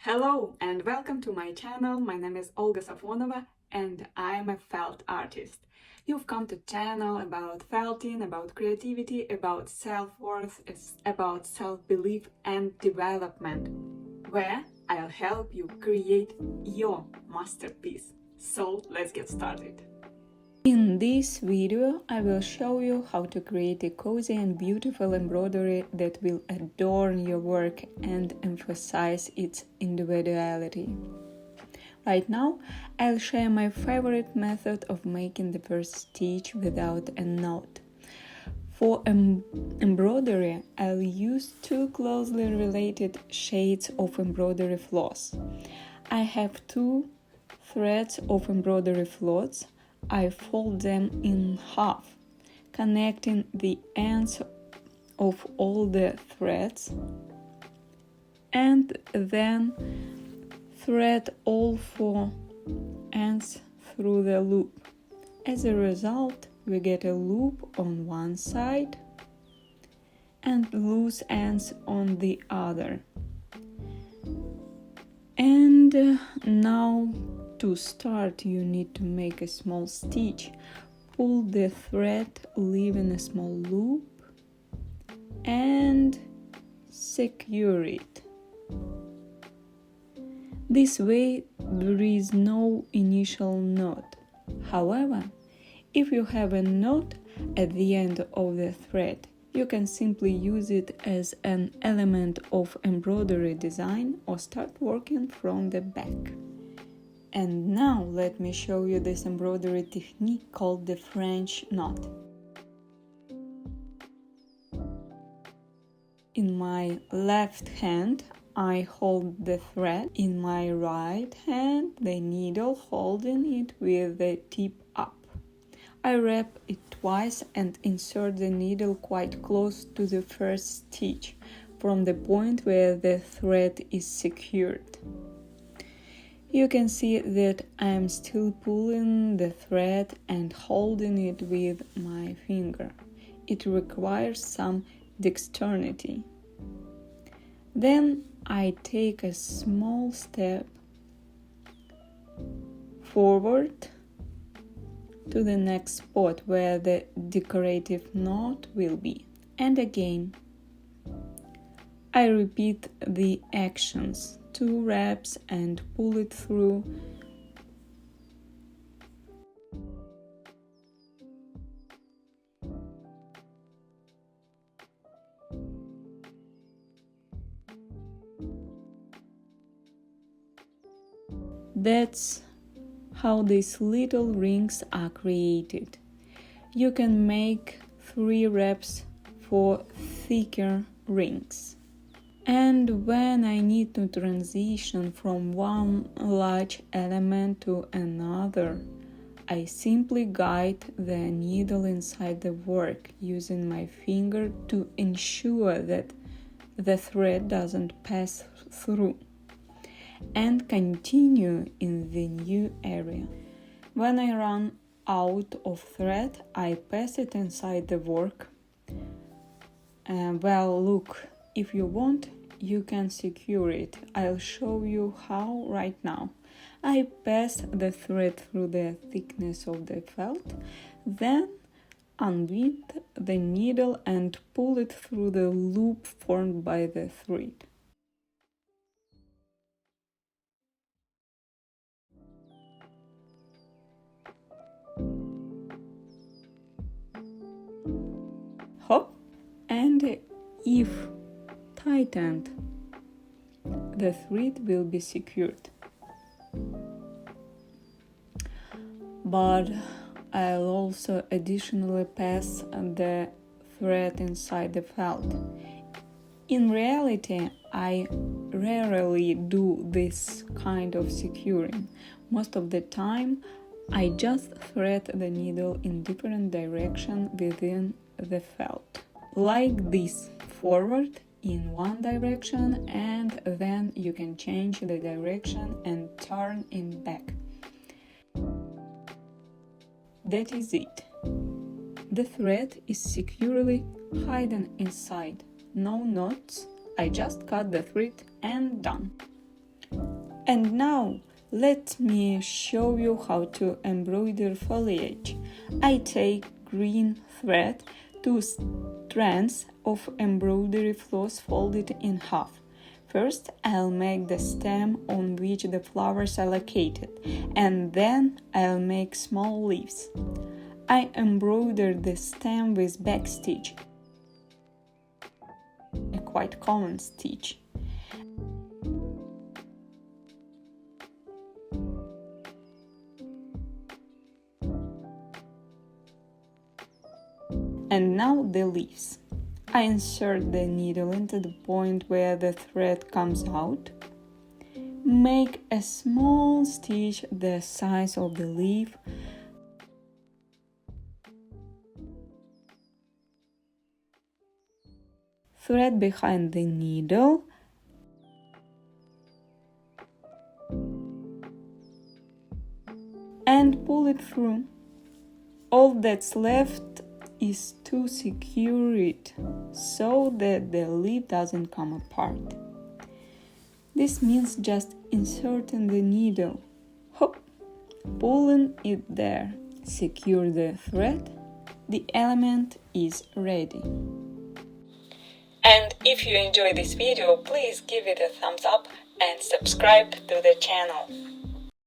Hello and welcome to my channel. My name is Olga.Safonova and I am a felt artist. You've come to channel about felting, about creativity, about self-worth, about self-belief and development, where I'll help you create your masterpiece. So let's get started. In this video, I will show you how to create a cozy and beautiful embroidery that will adorn your work and emphasize its individuality. Right now, I'll share my favorite method of making the first stitch without a knot. For embroidery, I'll use two closely related shades of embroidery floss. I have two threads of embroidery floss. I fold them in half, connecting the ends of all the threads, and then thread all four ends through the loop. As a result, we get a loop on one side and loose ends on the other. And now, to start, you need to make a small stitch. Pull the thread, leaving a small loop, and secure it. This way, there is no initial knot. However, if you have a knot at the end of the thread, you can simply use it as an element of embroidery design or start working from the back. And now let me show you this embroidery technique called the French knot. In my left hand, I hold the thread. In my right hand, the needle holding it with the tip up. I wrap it twice and insert the needle quite close to the first stitch, from the point where the thread is secured. You can see that I am still pulling the thread and holding it with my finger. It requires some dexterity. Then I take a small step forward to the next spot where the decorative knot will be. And again, I repeat the actions. 2 wraps and pull it through. That's how these little rings are created. You can make 3 wraps for thicker rings. And when I need to transition from one large element to another, I simply guide the needle inside the work using my finger to ensure that the thread doesn't pass through, and continue in the new area. When I run out of thread, I pass it inside the work. Look, if you want, you can secure it. I'll show you how right now. I pass the thread through the thickness of the felt, then unwind the needle and pull it through the loop formed by the thread. Hop, and if tightened, the thread will be secured. But I'll also additionally pass the thread inside the felt. In reality, I rarely do this kind of securing. Most of the time, I just thread the needle in different direction within the felt. Like this, forward in one direction, and then you can change the direction and turn it back. That is it. The thread is securely hidden inside. No knots, I just cut the thread and done. And now, let me show you how to embroider foliage. I take green thread, 2 strands of embroidery floss folded in half. First, I'll make the stem on which the flowers are located, and then I'll make small leaves. I embroider the stem with backstitch, a quite common stitch. And now the leaves. I insert the needle into the point where the thread comes out. Make a small stitch the size of the leaf. Thread behind the needle. And pull it through. All that's left is to secure it so that the leaf doesn't come apart. This means just inserting the needle, hop, pulling it there, secure the thread, the element is ready. And if you enjoyed this video, please give it a thumbs up and subscribe to the channel.